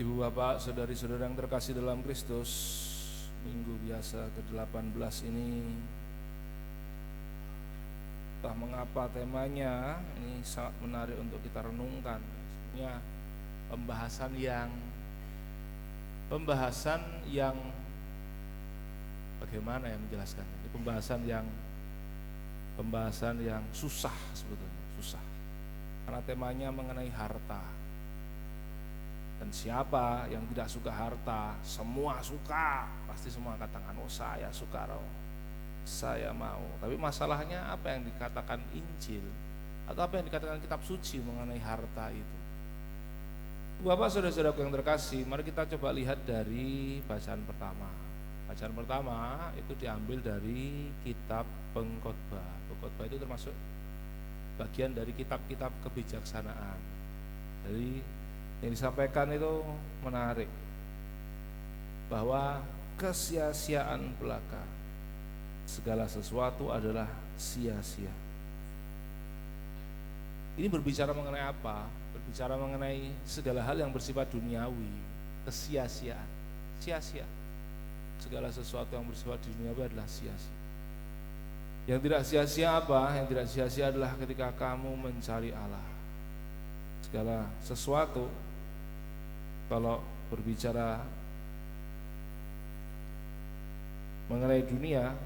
Ibu bapak, saudari-saudara yang terkasih dalam Kristus, minggu biasa ke-18 ini, entah mengapa temanya ini sangat menarik untuk kita renungkan. Sebenarnya pembahasan yang bagaimana ya menjelaskan? Ini pembahasan yang susah sebetulnya, susah. Karena temanya mengenai harta. Dan siapa yang tidak suka harta? Semua suka, pasti semua katakan, oh saya suka, saya mau. Tapi masalahnya apa yang dikatakan Injil atau apa yang dikatakan kitab suci mengenai harta itu? Bapak, saudara-saudaraku yang terkasih, mari kita coba lihat dari bacaan pertama. Bacaan pertama itu diambil dari kitab Pengkhotbah. Pengkhotbah itu termasuk bagian dari kitab-kitab kebijaksanaan. Dari yang disampaikan itu menarik, bahwa kesia-siaan belaka, segala sesuatu adalah sia-sia. Ini berbicara mengenai apa? Berbicara mengenai segala hal yang bersifat duniawi, kesia-siaan, sia-sia. Segala sesuatu yang bersifat duniawi adalah sia-sia. Yang tidak sia-sia apa? Yang tidak sia-sia adalah ketika kamu mencari Allah. Segala sesuatu, kalau berbicara mengenai dunia,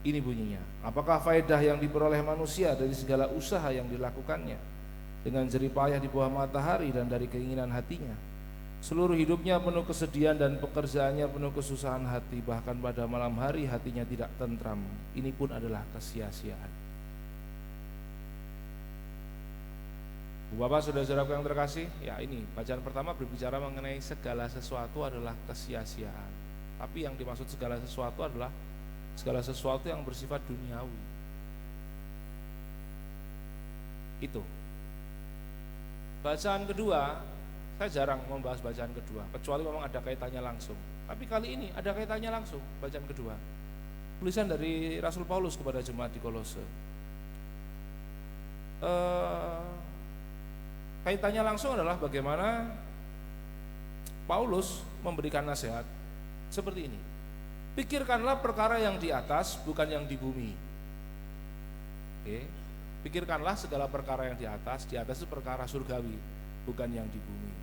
ini bunyinya: apakah faedah yang diperoleh manusia dari segala usaha yang dilakukannya dengan jerih payah di bawah matahari dan dari keinginan hatinya? Seluruh hidupnya penuh kesedihan dan pekerjaannya penuh kesusahan hati, bahkan pada malam hari hatinya tidak tentram. Ini pun adalah kesia-siaan. Bapak, saudara-saudaraku yang terkasih, ya ini bacaan pertama berbicara mengenai segala sesuatu adalah kesia-siaan. Tapi yang dimaksud segala sesuatu adalah segala sesuatu yang bersifat duniawi. Itu. Bacaan kedua, saya jarang membahas bacaan kedua, kecuali memang ada kaitannya langsung. Tapi kali ini ada kaitannya langsung, bacaan kedua. Tulisan dari Rasul Paulus kepada jemaat di Kolose. Kaitannya langsung adalah bagaimana Paulus memberikan nasihat seperti ini: pikirkanlah perkara yang di atas, bukan yang di bumi. Oke. Pikirkanlah segala perkara yang di atas itu perkara surgawi, bukan yang di bumi.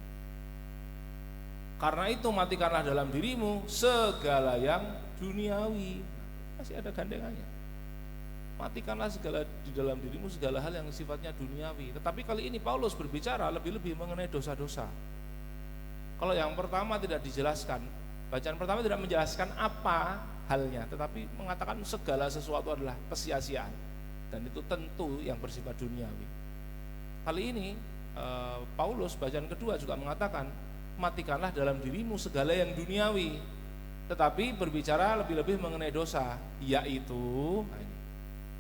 Karena itu matikanlah dalam dirimu segala yang duniawi. Masih ada gandengannya. Matikanlah segala di dalam dirimu segala hal yang sifatnya duniawi. Tetapi kali ini Paulus berbicara lebih-lebih mengenai dosa-dosa. Kalau yang pertama tidak dijelaskan, bacaan pertama tidak menjelaskan apa halnya, tetapi mengatakan segala sesuatu adalah kesia-siaan, dan itu tentu yang bersifat duniawi. Kali ini Paulus bacaan kedua juga mengatakan matikanlah dalam dirimu segala yang duniawi, tetapi berbicara lebih-lebih mengenai dosa, yaitu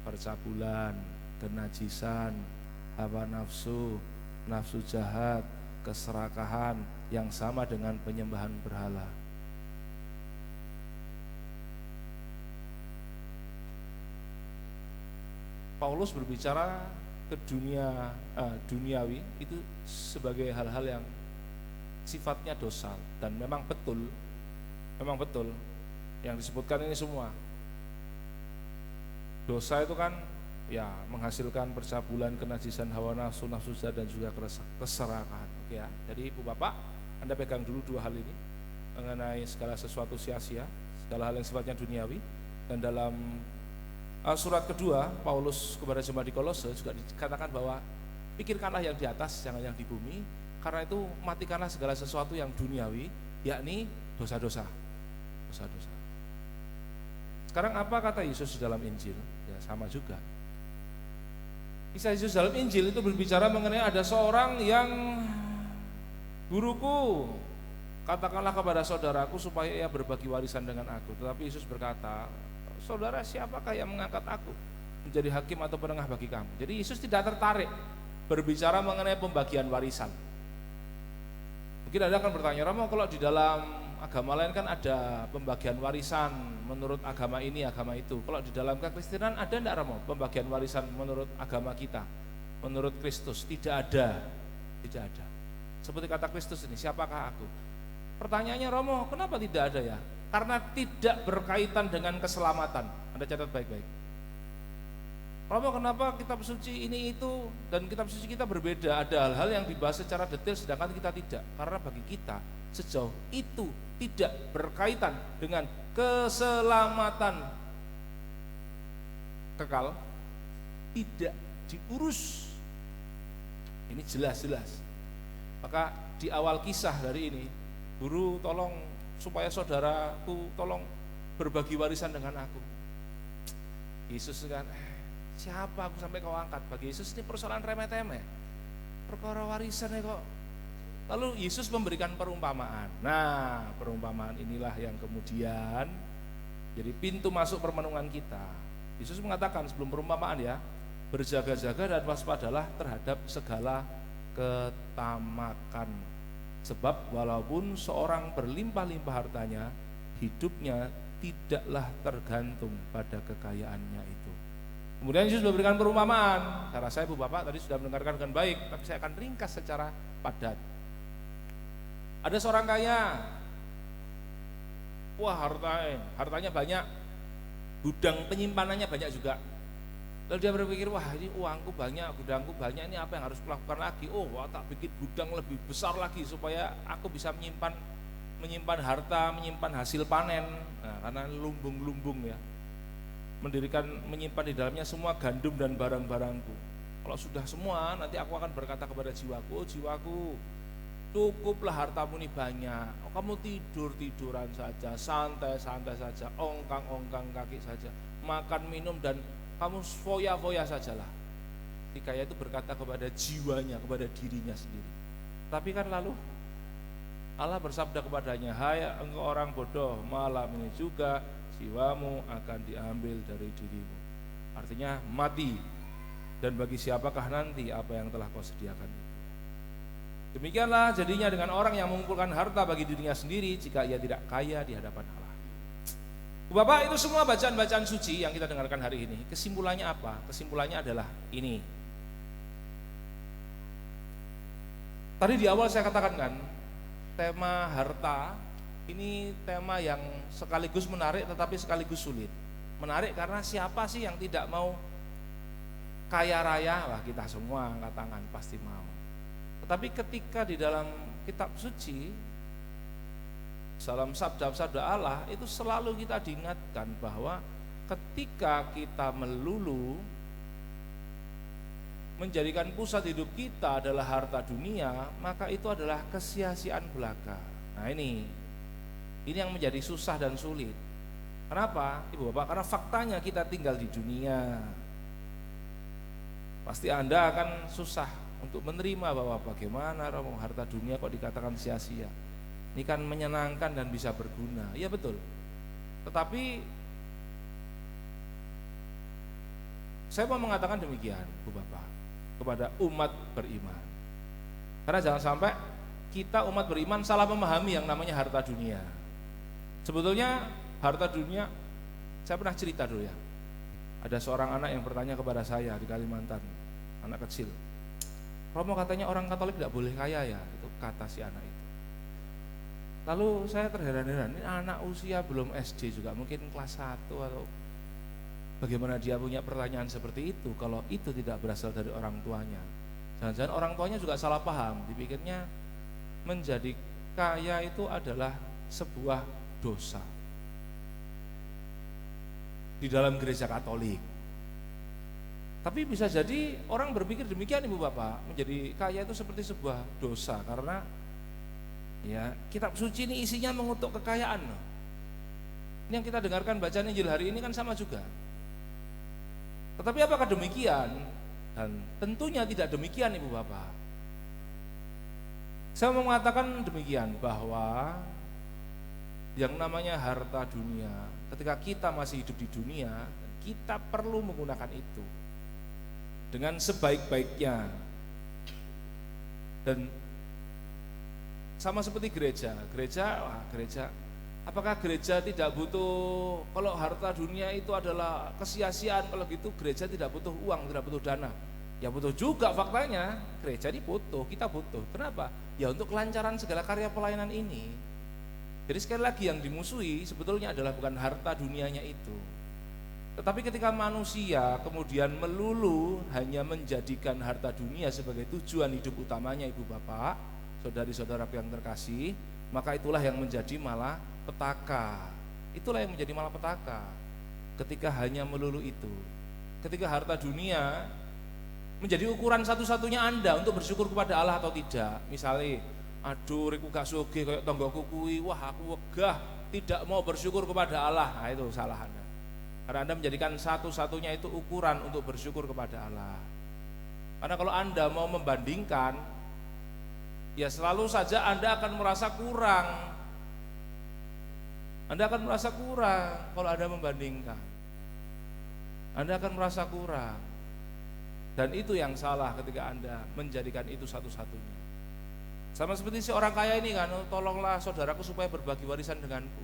percabulan, kenajisan, hawa nafsu, nafsu jahat, keserakahan yang sama dengan penyembahan berhala. Paulus berbicara ke duniawi itu sebagai hal-hal yang sifatnya dosa, dan memang betul yang disebutkan ini semua. Dosa itu kan ya menghasilkan percabulan, kenajisan, hawa nafsu, nafsu jahat, dan juga keserakahan. Oke ya. Jadi Ibu Bapak, Anda pegang dulu dua hal ini mengenai segala sesuatu sia-sia, segala hal yang sifatnya duniawi. Dan dalam surat kedua Paulus kepada jemaat di Kolose juga dikatakan bahwa pikirkanlah yang di atas, jangan yang di bumi. Karena itu matikanlah segala sesuatu yang duniawi, yakni dosa-dosa. Sekarang apa kata Yesus di dalam Injil? Ya sama juga. Kisah Yesus dalam Injil itu berbicara mengenai ada seorang yang, guruku, katakanlah kepada saudaraku supaya ia berbagi warisan dengan aku. Tetapi Yesus berkata, saudara siapakah yang mengangkat aku menjadi hakim atau penengah bagi kamu? Jadi Yesus tidak tertarik berbicara mengenai pembagian warisan. Mungkin Anda akan bertanya, Romo, kalau di dalam agama lain kan ada pembagian warisan menurut agama ini, agama itu. Kalau di dalam kekristenan ada enggak, Romo, pembagian warisan menurut agama kita, menurut Kristus? Tidak ada. Seperti kata Kristus ini, siapakah aku? Pertanyaannya, Romo, kenapa tidak ada ya? Karena tidak berkaitan dengan keselamatan. Anda catat baik-baik. Romo, kenapa kitab suci ini itu dan kitab suci kita berbeda? Ada hal-hal yang dibahas secara detail sedangkan kita tidak. Karena bagi kita sejauh itu tidak berkaitan dengan keselamatan kekal, tidak diurus. Ini jelas-jelas. Maka di awal kisah dari ini, guru tolong supaya saudaraku tolong berbagi warisan dengan aku. Yesus kan, siapa aku sampai kau angkat? Bagi Yesus ini persoalan remeh-temeh, perkara warisan kok. Lalu Yesus memberikan perumpamaan. Nah, perumpamaan inilah yang kemudian jadi pintu masuk permenungan kita. Yesus mengatakan sebelum perumpamaan ya, berjaga-jaga dan waspadalah terhadap segala ketamakan. Sebab walaupun seorang berlimpah-limpah hartanya, hidupnya tidaklah tergantung pada kekayaannya itu. Kemudian Yesus memberikan perumpamaan. Saya rasa Ibu Bapak tadi sudah mendengarkan dengan baik, tapi saya akan ringkas secara padat. Ada seorang kaya, wah hartanya banyak, gudang penyimpanannya banyak juga. Lalu dia berpikir, wah ini uangku banyak, gudangku banyak, ini apa yang harus kulakukan lagi? Oh, tak bikin gudang lebih besar lagi supaya aku bisa menyimpan harta, menyimpan hasil panen. Nah, karena lumbung-lumbung ya, menyimpan di dalamnya semua gandum dan barang-barangku. Kalau sudah semua, nanti aku akan berkata kepada jiwaku, oh jiwaku, cukuplah hartamu ini banyak. Oh, kamu tidur-tiduran saja, santai-santai saja, ongkang-ongkang kaki saja, makan minum dan kamu foya-foya sajalah. Si kaya itu berkata kepada jiwanya, kepada dirinya sendiri. Tapi kan lalu Allah bersabda kepadanya, hai engkau orang bodoh, malam ini juga jiwamu akan diambil dari dirimu. Artinya mati, dan bagi siapakah nanti apa yang telah kau sediakan itu. Demikianlah jadinya dengan orang yang mengumpulkan harta bagi dirinya sendiri jika ia tidak kaya di hadapan Allah. Bapak, itu semua bacaan-bacaan suci yang kita dengarkan hari ini. Kesimpulannya apa? Kesimpulannya adalah ini. Tadi di awal saya katakan kan, tema harta ini tema yang sekaligus menarik tetapi sekaligus sulit. Menarik karena siapa sih yang tidak mau kaya raya? Wah, kita semua angkat tangan pasti mau. Tetapi ketika di dalam kitab suci, dalam sabda-sabda Allah itu selalu kita diingatkan bahwa ketika kita melulu menjadikan pusat hidup kita adalah harta dunia, maka itu adalah kesia-siaan belaka. Nah ini yang menjadi susah dan sulit. Kenapa? Ibu Bapak, karena faktanya kita tinggal di dunia. Pasti Anda akan susah untuk menerima bahwa bagaimana harta dunia kok dikatakan sia-sia. Ini kan menyenangkan dan bisa berguna. Iya betul. Tetapi saya mau mengatakan demikian, Bu Bapak, kepada umat beriman. Karena jangan sampai kita umat beriman salah memahami yang namanya harta dunia. Sebetulnya harta dunia, saya pernah cerita dulu ya. Ada seorang anak yang bertanya kepada saya di Kalimantan, anak kecil. Romo, katanya orang Katolik tidak boleh kaya ya? Itu kata si anak itu. Lalu saya terheran-heran, ini anak usia belum SD juga, mungkin kelas 1 atau bagaimana dia punya pertanyaan seperti itu kalau itu tidak berasal dari orang tuanya. Jangan-jangan orang tuanya juga salah paham, dipikirnya menjadi kaya itu adalah sebuah dosa di dalam gereja Katolik. Tapi bisa jadi orang berpikir demikian, Ibu Bapak, menjadi kaya itu seperti sebuah dosa karena ya, kitab suci ini isinya mengutuk kekayaan. Ini yang kita dengarkan bacaan Injil hari ini kan sama juga. Tetapi apakah demikian? Dan tentunya tidak demikian, Ibu Bapak. Saya mau mengatakan demikian bahwa yang namanya harta dunia, ketika kita masih hidup di dunia, kita perlu menggunakan itu dengan sebaik-baiknya. Dan sama seperti gereja, apakah gereja tidak butuh, kalau harta dunia itu adalah kesia-siaan, kalau gitu gereja tidak butuh uang, tidak butuh dana. Ya butuh juga faktanya, gereja ini butuh, kita butuh. Kenapa? Ya untuk kelancaran segala karya pelayanan ini. Jadi sekali lagi yang dimusuhi sebetulnya adalah bukan harta dunianya itu. Tetapi ketika manusia kemudian melulu hanya menjadikan harta dunia sebagai tujuan hidup utamanya, ibu bapak, saudari-saudaraku yang terkasih, maka itulah yang menjadi malapetaka. Itulah yang menjadi malapetaka. Ketika hanya melulu itu, ketika harta dunia menjadi ukuran satu-satunya Anda untuk bersyukur kepada Allah atau tidak. Misalnya, aduh riku gak sugih kayak tonggoku kuwi, wah aku wegah tidak mau bersyukur kepada Allah. Nah itu salah Anda. Karena Anda menjadikan satu-satunya itu ukuran untuk bersyukur kepada Allah. Karena kalau Anda mau membandingkan, ya selalu saja Anda akan merasa kurang. Anda akan merasa kurang kalau Anda membandingkan. Anda akan merasa kurang. Dan itu yang salah ketika Anda menjadikan itu satu-satunya. Sama seperti si orang kaya ini kan, tolonglah saudaraku supaya berbagi warisan denganku.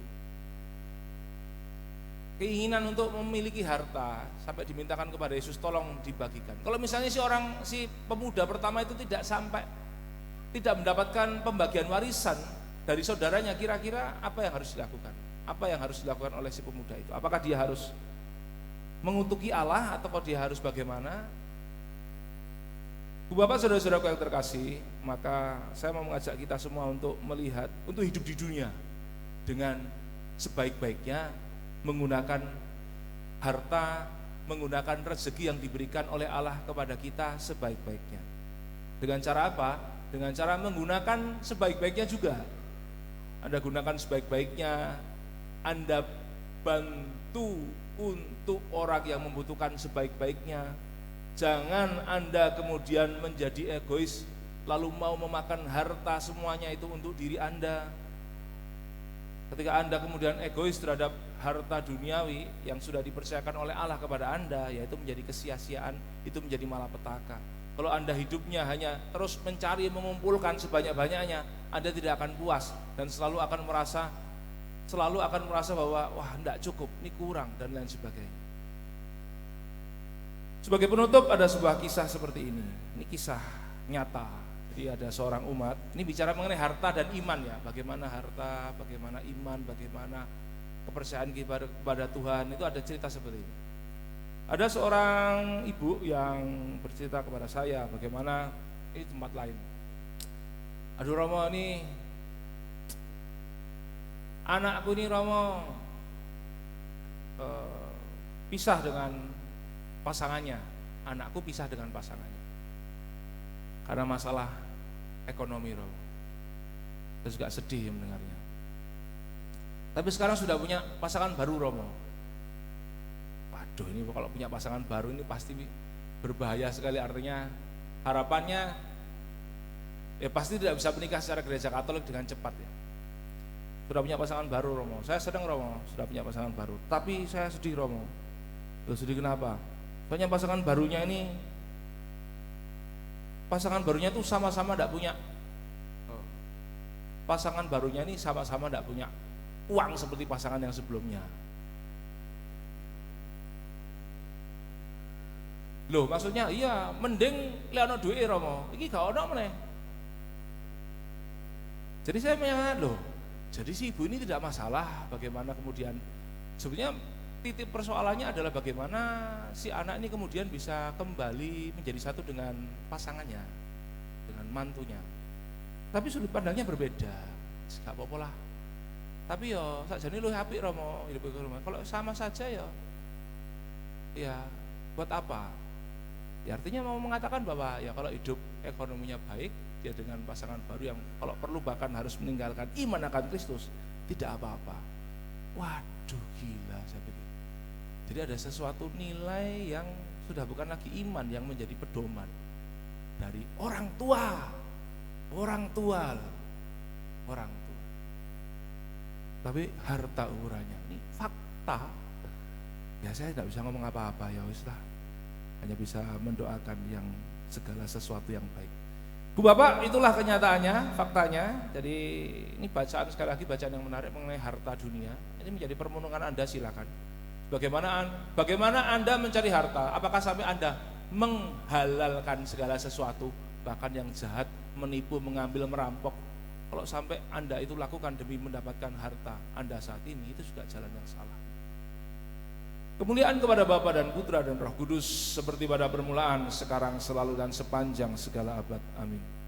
Keinginan untuk memiliki harta sampai dimintakan kepada Yesus, tolong dibagikan. Kalau misalnya si pemuda pertama itu tidak mendapatkan pembagian warisan dari saudaranya, kira-kira apa yang harus dilakukan? Apa yang harus dilakukan oleh si pemuda itu? Apakah dia harus mengutuki Allah atau dia harus bagaimana? Bu Bapak, saudara-saudaraku yang terkasih, maka saya mau mengajak kita semua untuk melihat, untuk hidup di dunia dengan sebaik-baiknya, menggunakan harta, menggunakan rezeki yang diberikan oleh Allah kepada kita sebaik-baiknya. Dengan cara apa? Dengan cara menggunakan sebaik-baiknya juga. Anda gunakan sebaik-baiknya, Anda bantu untuk orang yang membutuhkan sebaik-baiknya. Jangan Anda kemudian menjadi egois, lalu mau memakan harta semuanya itu untuk diri Anda. Ketika Anda kemudian egois terhadap harta duniawi yang sudah dipercayakan oleh Allah kepada Anda, yaitu menjadi kesia-siaan, itu menjadi malapetaka. Kalau Anda hidupnya hanya terus mencari mengumpulkan sebanyak-banyaknya, Anda tidak akan puas dan selalu akan merasa bahwa wah enggak cukup, ini kurang dan lain sebagainya. Sebagai penutup ada sebuah kisah seperti ini. Ini kisah nyata. Jadi ada seorang umat, ini bicara mengenai harta dan iman ya. Bagaimana harta, bagaimana iman, bagaimana kepercayaan kepada Tuhan, itu ada cerita seperti ini. Ada seorang ibu yang bercerita kepada saya bagaimana ini tempat lain. Aduh Romo, ini anakku ini Romo pisah dengan pasangannya. Anakku pisah dengan pasangannya karena masalah ekonomi Romo. Terus juga sedih mendengarnya. Tapi sekarang sudah punya pasangan baru Romo. Waduh, ini kalau punya pasangan baru ini pasti berbahaya sekali. Artinya harapannya ya pasti tidak bisa menikah secara gereja Katolik dengan cepat ya. Sudah punya pasangan baru Romo. Saya sedang Romo, sudah punya pasangan baru. Tapi saya sedih Romo. Loh, sedih kenapa? Soalnya pasangan barunya itu sama-sama tidak punya. Pasangan barunya ini sama-sama tidak punya uang seperti pasangan yang sebelumnya. Loh, maksudnya iya, mending lihat duit Romo. Iki gak ono meneh. Jadi saya menyangka, loh, jadi si ibu ini tidak masalah bagaimana kemudian sebenarnya titik persoalannya adalah bagaimana si anak ini kemudian bisa kembali menjadi satu dengan pasangannya, dengan mantunya. Tapi sudut pandangnya berbeda. Gak apa-apa lah. Tapi yo sakjane luwih apik Romo hidup rumah. Kalau sama saja ya buat apa? Ya artinya mau mengatakan bahwa ya kalau hidup ekonominya baik, dia dengan pasangan baru yang kalau perlu bahkan harus meninggalkan iman akan Kristus, tidak apa-apa. Waduh, gila saya pikir. Jadi ada sesuatu nilai yang sudah bukan lagi iman yang menjadi pedoman dari orang tua. Tapi harta ukurannya ini fakta. Ya saya tidak bisa ngomong apa-apa, ya wis lah. Hanya bisa mendoakan yang segala sesuatu yang baik. Bu Bapak, itulah kenyataannya, faktanya. Jadi ini bacaan, sekali lagi bacaan yang menarik mengenai harta dunia. Ini menjadi permenungan Anda, silakan. Bagaimana Anda mencari harta? Apakah sampai Anda menghalalkan segala sesuatu, bahkan yang jahat, menipu, mengambil, merampok. Kalau sampai Anda itu lakukan demi mendapatkan harta Anda saat ini, itu juga jalan yang salah. Kemuliaan kepada Bapa dan Putra dan Roh Kudus seperti pada permulaan, sekarang, selalu, dan sepanjang segala abad. Amin.